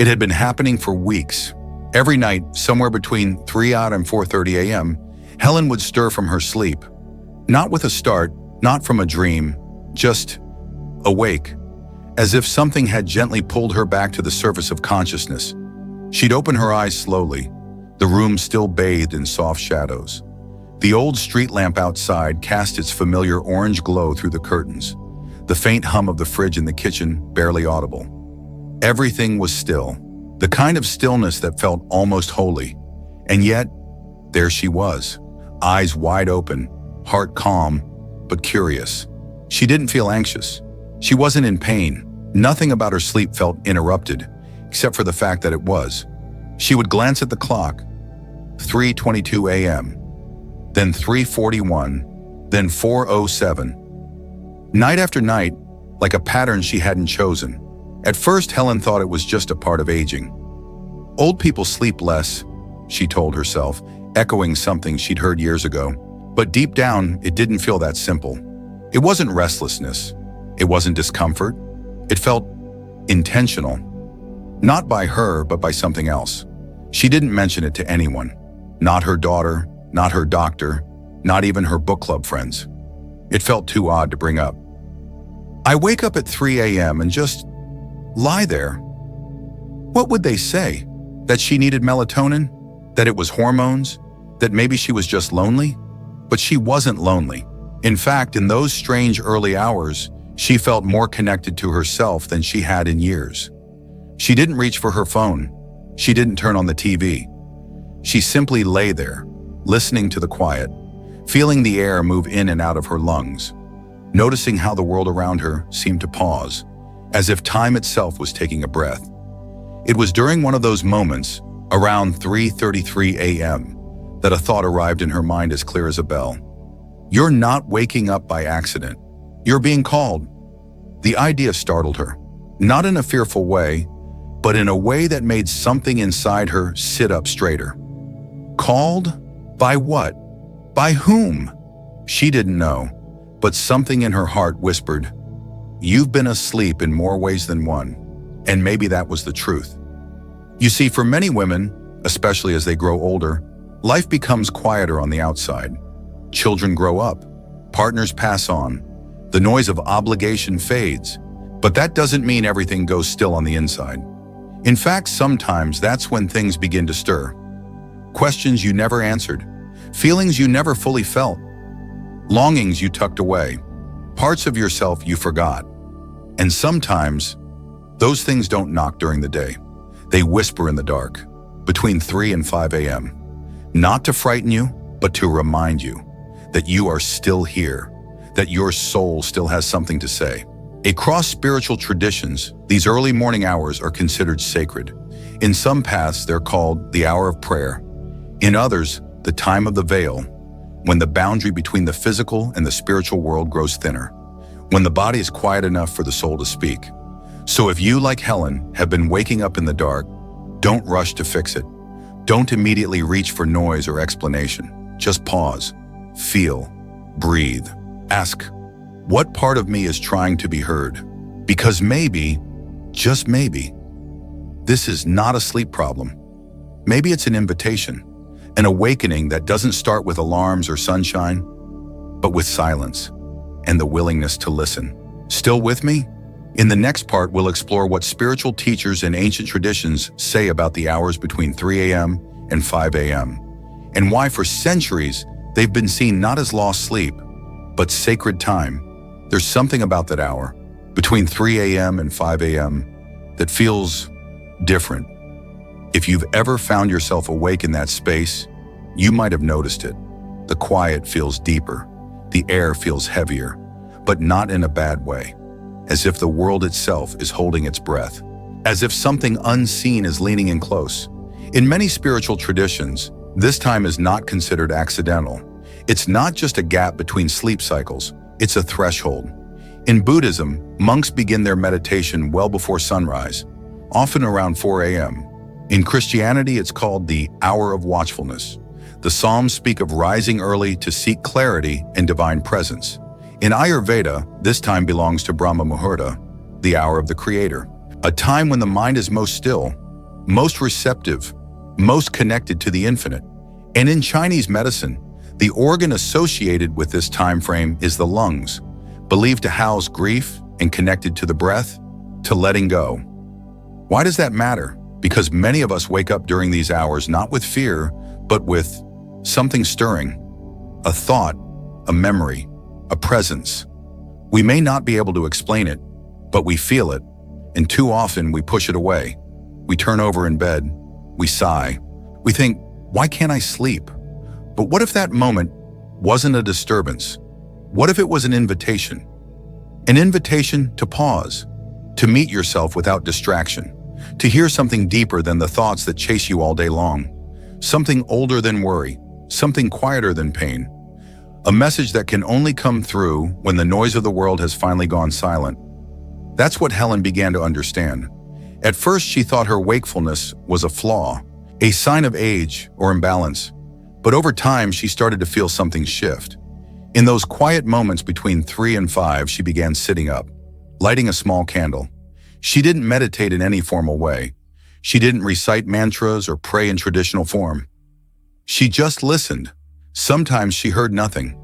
It had been happening for weeks. Every night, somewhere between 3 and 4:30 a.m., Helen would stir from her sleep. Not with a start, not from a dream, just awake, as if something had gently pulled her back to the surface of consciousness. She'd open her eyes slowly, the room still bathed in soft shadows. The old street lamp outside cast its familiar orange glow through the curtains, the faint hum of the fridge in the kitchen barely audible. Everything was still, the kind of stillness that felt almost holy. And yet, there she was, eyes wide open, heart calm, but curious. She didn't feel anxious. She wasn't in pain. Nothing about her sleep felt interrupted, except for the fact that it was. She would glance at the clock, 3:22 a.m., then 3:41, then 4:07. Night after night, like a pattern she hadn't chosen. At first, Helen thought it was just a part of aging. Old people sleep less, she told herself, echoing something she'd heard years ago. But deep down, it didn't feel that simple. It wasn't restlessness. It wasn't discomfort. It felt intentional. Not by her, but by something else. She didn't mention it to anyone. Not her daughter, not her doctor, not even her book club friends. It felt too odd to bring up. I wake up at 3 a.m. and just lie there. What would they say? That she needed melatonin? That it was hormones? That maybe she was just lonely? But she wasn't lonely. In fact, in those strange early hours, she felt more connected to herself than she had in years. She didn't reach for her phone. She didn't turn on the TV. She simply lay there, listening to the quiet, feeling the air move in and out of her lungs, noticing how the world around her seemed to pause, as if time itself was taking a breath. It was during one of those moments, around 3:33 a.m., that a thought arrived in her mind as clear as a bell. You're not waking up by accident. You're being called. The idea startled her, not in a fearful way, but in a way that made something inside her sit up straighter. Called? By what? By whom? She didn't know, but something in her heart whispered, "You've been asleep in more ways than one," and maybe that was the truth. You see, for many women, especially as they grow older, life becomes quieter on the outside. Children grow up, partners pass on, the noise of obligation fades, but that doesn't mean everything goes still on the inside. In fact, sometimes that's when things begin to stir. Questions you never answered, feelings you never fully felt, longings you tucked away, parts of yourself you forgot. And sometimes, those things don't knock during the day. They whisper in the dark, between 3 and 5 a.m. Not to frighten you, but to remind you that you are still here, that your soul still has something to say. Across spiritual traditions, these early morning hours are considered sacred. In some paths, they're called the hour of prayer. In others, the time of the veil, when the boundary between the physical and the spiritual world grows thinner, when the body is quiet enough for the soul to speak. So if you, like Helen, have been waking up in the dark, don't rush to fix it. Don't immediately reach for noise or explanation. Just pause, feel, breathe. Ask, what part of me is trying to be heard? Because maybe, just maybe, this is not a sleep problem. Maybe it's an invitation, an awakening that doesn't start with alarms or sunshine, but with silence and the willingness to listen. Still with me? In the next part, we'll explore what spiritual teachers and ancient traditions say about the hours between 3 a.m. and 5 a.m., and why for centuries they've been seen not as lost sleep, but sacred time. There's something about that hour, between 3 a.m. and 5 a.m., that feels different. If you've ever found yourself awake in that space, you might have noticed it. The quiet feels deeper, the air feels heavier, but not in a bad way. As if the world itself is holding its breath, as if something unseen is leaning in close. In many spiritual traditions, this time is not considered accidental. It's not just a gap between sleep cycles, it's a threshold. In Buddhism, monks begin their meditation well before sunrise, often around 4 a.m. In Christianity, it's called the hour of watchfulness. The Psalms speak of rising early to seek clarity and divine presence. In Ayurveda, this time belongs to Brahma Muhurta, the hour of the Creator, a time when the mind is most still, most receptive, most connected to the infinite. And in Chinese medicine, the organ associated with this time frame is the lungs, believed to house grief and connected to the breath, to letting go. Why does that matter? Because many of us wake up during these hours not with fear, but with something stirring, a thought, a memory, a presence. We may not be able to explain it, but we feel it, and too often we push it away. We turn over in bed, we sigh, we think, why can't I sleep? But what if that moment wasn't a disturbance? What if it was an invitation? An invitation to pause, to meet yourself without distraction, to hear something deeper than the thoughts that chase you all day long, something older than worry, something quieter than pain, a message that can only come through when the noise of the world has finally gone silent. That's what Helen began to understand. At first, she thought her wakefulness was a flaw, a sign of age or imbalance. But over time, she started to feel something shift. In those quiet moments between 3 and 5, she began sitting up, lighting a small candle. She didn't meditate in any formal way. She didn't recite mantras or pray in traditional form. She just listened. Sometimes she heard nothing.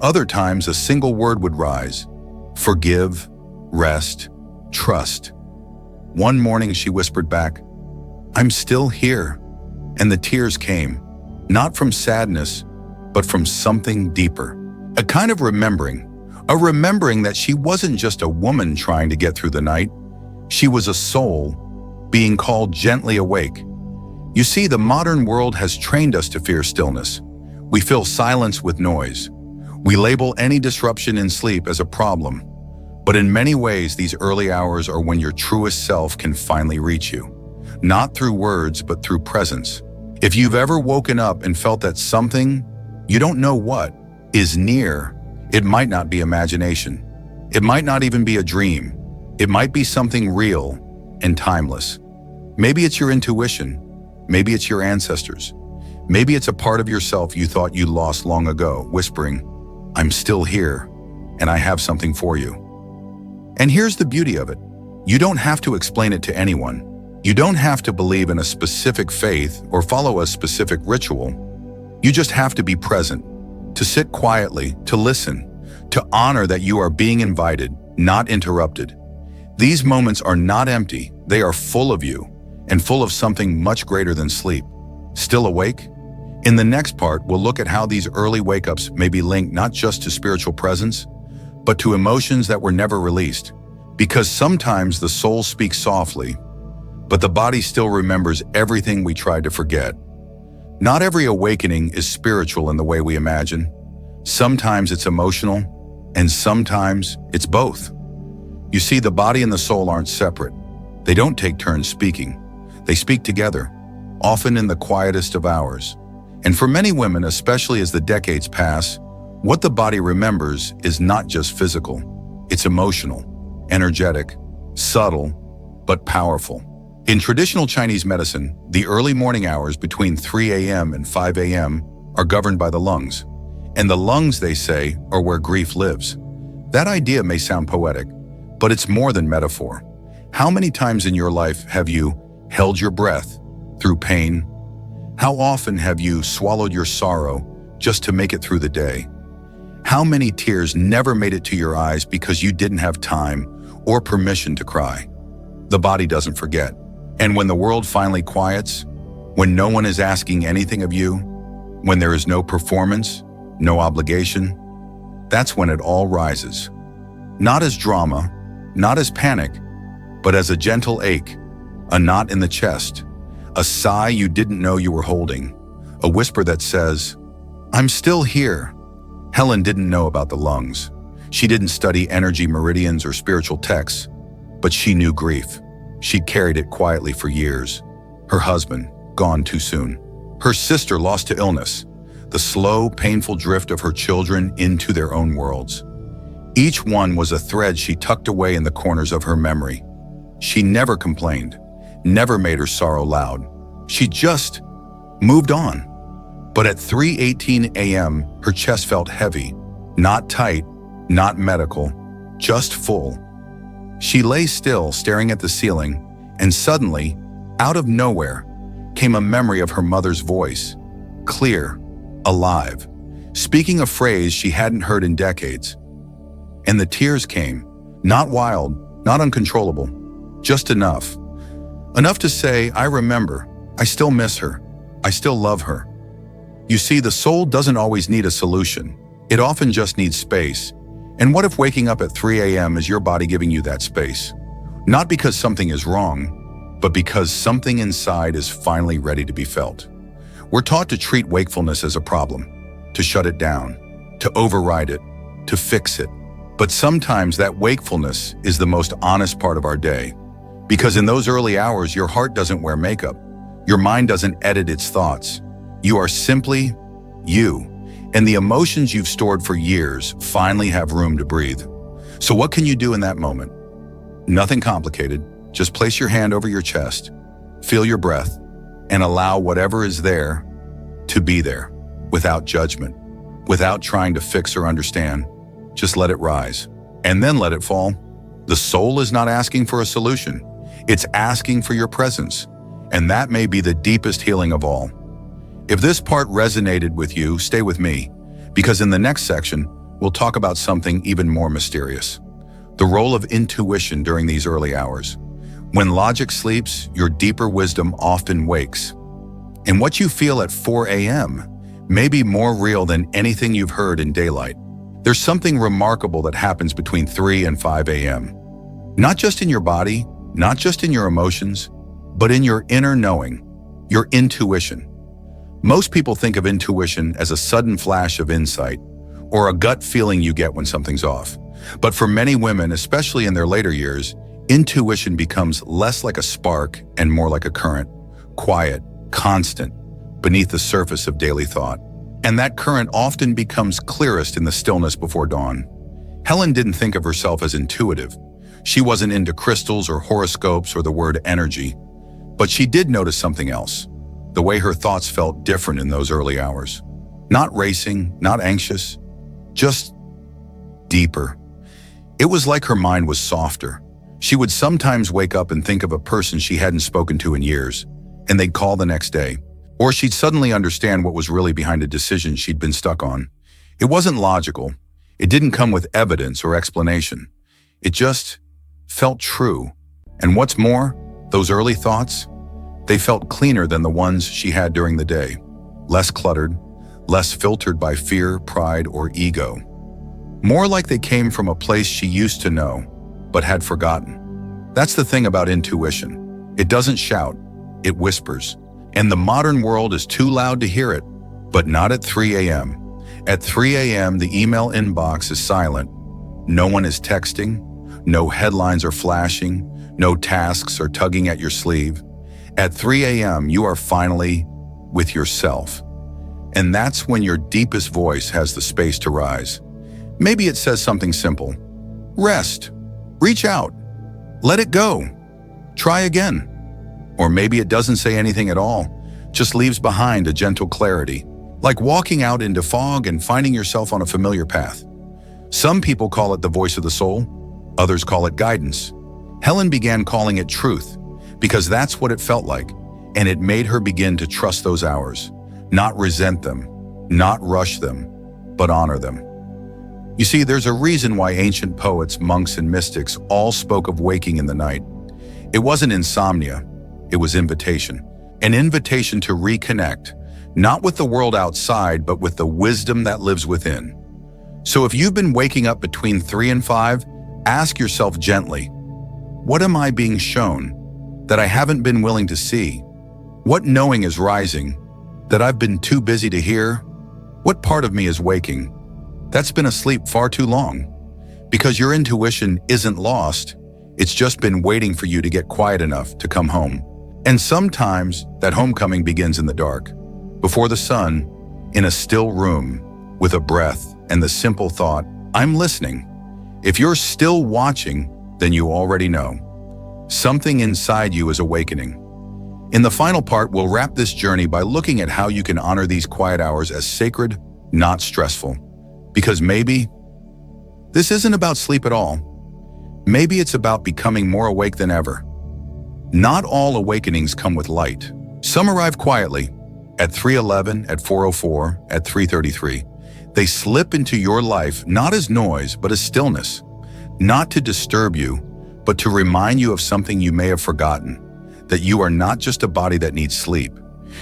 Other times, a single word would rise: forgive, rest, trust. One morning, she whispered back, "I'm still here." And the tears came, not from sadness, but from something deeper. A kind of remembering, a remembering that she wasn't just a woman trying to get through the night. She was a soul being called gently awake. You see, the modern world has trained us to fear stillness. We fill silence with noise. We label any disruption in sleep as a problem. But in many ways, these early hours are when your truest self can finally reach you. Not through words, but through presence. If you've ever woken up and felt that something, you don't know what, is near, it might not be imagination. It might not even be a dream. It might be something real and timeless. Maybe it's your intuition. Maybe it's your ancestors. Maybe it's a part of yourself you thought you lost long ago, whispering, "I'm still here, and I have something for you." And here's the beauty of it. You don't have to explain it to anyone. You don't have to believe in a specific faith or follow a specific ritual. You just have to be present, to sit quietly, to listen, to honor that you are being invited, not interrupted. These moments are not empty. They are full of you, and full of something much greater than sleep. Still awake? In the next part, we'll look at how these early wake-ups may be linked not just to spiritual presence, but to emotions that were never released. Because sometimes the soul speaks softly, but the body still remembers everything we tried to forget. Not every awakening is spiritual in the way we imagine. Sometimes it's emotional, and sometimes it's both. You see, the body and the soul aren't separate. They don't take turns speaking. They speak together, often in the quietest of hours. And for many women, especially as the decades pass, what the body remembers is not just physical. It's emotional, energetic, subtle, but powerful. In traditional Chinese medicine, the early morning hours between 3 a.m. and 5 a.m. are governed by the lungs. And the lungs, they say, are where grief lives. That idea may sound poetic, but it's more than metaphor. How many times in your life have you held your breath through pain? How often have you swallowed your sorrow just to make it through the day? How many tears never made it to your eyes because you didn't have time or permission to cry? The body doesn't forget. And when the world finally quiets, when no one is asking anything of you, when there is no performance, no obligation, that's when it all rises. Not as drama, not as panic, but as a gentle ache, a knot in the chest, a sigh you didn't know you were holding, a whisper that says, "I'm still here." Helen didn't know about the lungs. She didn't study energy meridians or spiritual texts, but she knew grief. She'd carried it quietly for years. Her husband, gone too soon. Her sister lost to illness. The slow, painful drift of her children into their own worlds. Each one was a thread she tucked away in the corners of her memory. She never complained, never made her sorrow loud. She just moved on. But at 3:18 a.m., her chest felt heavy, not tight, not medical, just full. She lay still, staring at the ceiling, and suddenly, Out of nowhere came a memory of her mother's voice, clear, alive, speaking a phrase she hadn't heard in decades. And the tears came, not wild, not uncontrollable, just enough. Enough to say, I remember, I still miss her, I still love her. You see, the soul doesn't always need a solution. It often just needs space. And what if waking up at 3 a.m. is your body giving you that space? Not because something is wrong, but because something inside is finally ready to be felt. We're taught to treat wakefulness as a problem, to shut it down, to override it, to fix it. But sometimes that wakefulness is the most honest part of our day. Because in those early hours, your heart doesn't wear makeup. Your mind doesn't edit its thoughts. You are simply you. And the emotions you've stored for years finally have room to breathe. So what can you do in that moment? Nothing complicated. Just place your hand over your chest, feel your breath, and allow whatever is there to be there, without judgment, without trying to fix or understand. Just let it rise, and then let it fall. The soul is not asking for a solution. It's asking for your presence, and that may be the deepest healing of all. If this part resonated with you, stay with me, because in the next section, we'll talk about something even more mysterious. The role of intuition during these early hours. When logic sleeps, your deeper wisdom often wakes. And what you feel at 4 a.m. may be more real than anything you've heard in daylight. There's something remarkable that happens between 3 and 5 a.m. Not just in your body, not just in your emotions, but in your inner knowing, your intuition. Most people think of intuition as a sudden flash of insight or a gut feeling you get when something's off. But for many women, especially in their later years, intuition becomes less like a spark and more like a current, quiet, constant, beneath the surface of daily thought. And that current often becomes clearest in the stillness before dawn. Helen didn't think of herself as intuitive. She wasn't into crystals or horoscopes or the word energy. But she did notice something else. The way her thoughts felt different in those early hours. Not racing, not anxious, just deeper. It was like her mind was softer. She would sometimes wake up and think of a person she hadn't spoken to in years, and they'd call the next day. Or she'd suddenly understand what was really behind a decision she'd been stuck on. It wasn't logical. It didn't come with evidence or explanation. It just felt true. And what's more, those early thoughts, they felt cleaner than the ones she had during the day. Less cluttered, less filtered by fear, pride, or ego. More like they came from a place she used to know, but had forgotten. That's the thing about intuition. It doesn't shout, it whispers. And the modern world is too loud to hear it, but not at 3 a.m. At 3 a.m., the email inbox is silent. No one is texting, no headlines are flashing, no tasks are tugging at your sleeve. At 3 a.m., you are finally with yourself. And that's when your deepest voice has the space to rise. Maybe it says something simple. Rest. Reach out. Let it go. Try again. Or maybe it doesn't say anything at all, just leaves behind a gentle clarity, like walking out into fog and finding yourself on a familiar path. Some people call it the voice of the soul, others call it guidance. Helen began calling it truth, because that's what it felt like, and it made her begin to trust those hours, not resent them, not rush them, but honor them. You see, there's a reason why ancient poets, monks, and mystics all spoke of waking in the night. It wasn't insomnia, it was invitation. An invitation to reconnect, not with the world outside, but with the wisdom that lives within. So if you've been waking up between 3 and 5, ask yourself gently, what am I being shown that I haven't been willing to see? What knowing is rising that I've been too busy to hear? What part of me is waking that's been asleep far too long? Because your intuition isn't lost, it's just been waiting for you to get quiet enough to come home. And sometimes that homecoming begins in the dark, before the sun, in a still room, with a breath and the simple thought, I'm listening. If you're still watching, then you already know. Something inside you is awakening. In the final part, we'll wrap this journey by looking at how you can honor these quiet hours as sacred, not stressful. Because maybe this isn't about sleep at all. Maybe it's about becoming more awake than ever. Not all awakenings come with light. Some arrive quietly, at 3:11, at 4:04, at 3:33. They slip into your life not as noise, but as stillness. Not to disturb you, but to remind you of something you may have forgotten, that you are not just a body that needs sleep.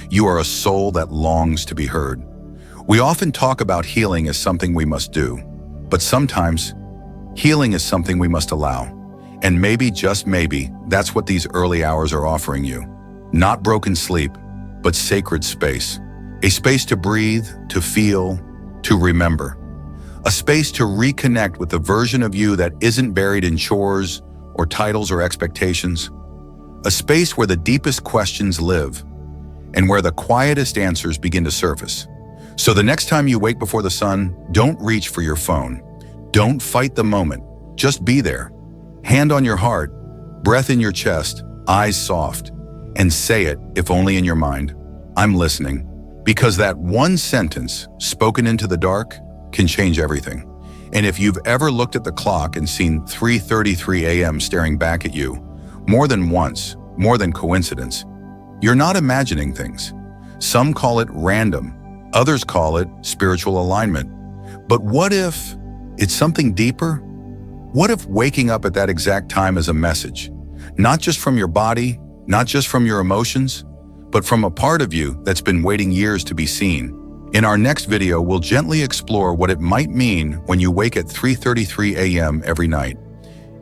You are a soul that longs to be heard. We often talk about healing as something we must do, but sometimes healing is something we must allow. And maybe, just maybe, that's what these early hours are offering you. Not broken sleep, but sacred space. A space to breathe, to feel, to remember. A space to reconnect with the version of you that isn't buried in chores or titles or expectations. A space where the deepest questions live and where the quietest answers begin to surface. So the next time you wake before the sun, don't reach for your phone. Don't fight the moment. Just be there. Hand on your heart, breath in your chest, eyes soft, and say it, if only in your mind, I'm listening. Because that one sentence, spoken into the dark, can change everything. And if you've ever looked at the clock and seen 3:33 a.m. staring back at you, more than once, more than coincidence, you're not imagining things. Some call it random, others call it spiritual alignment. But what if it's something deeper? What if waking up at that exact time is a message? Not just from your body, not just from your emotions, but from a part of you that's been waiting years to be seen. In our next video, we'll gently explore what it might mean when you wake at 3:33 a.m. every night,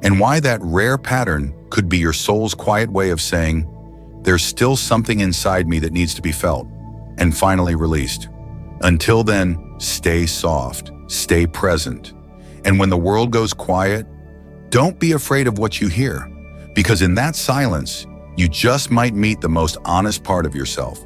and why that rare pattern could be your soul's quiet way of saying, there's still something inside me that needs to be felt, and finally released. Until then, stay soft, stay present. And when the world goes quiet, don't be afraid of what you hear, because in that silence, you just might meet the most honest part of yourself.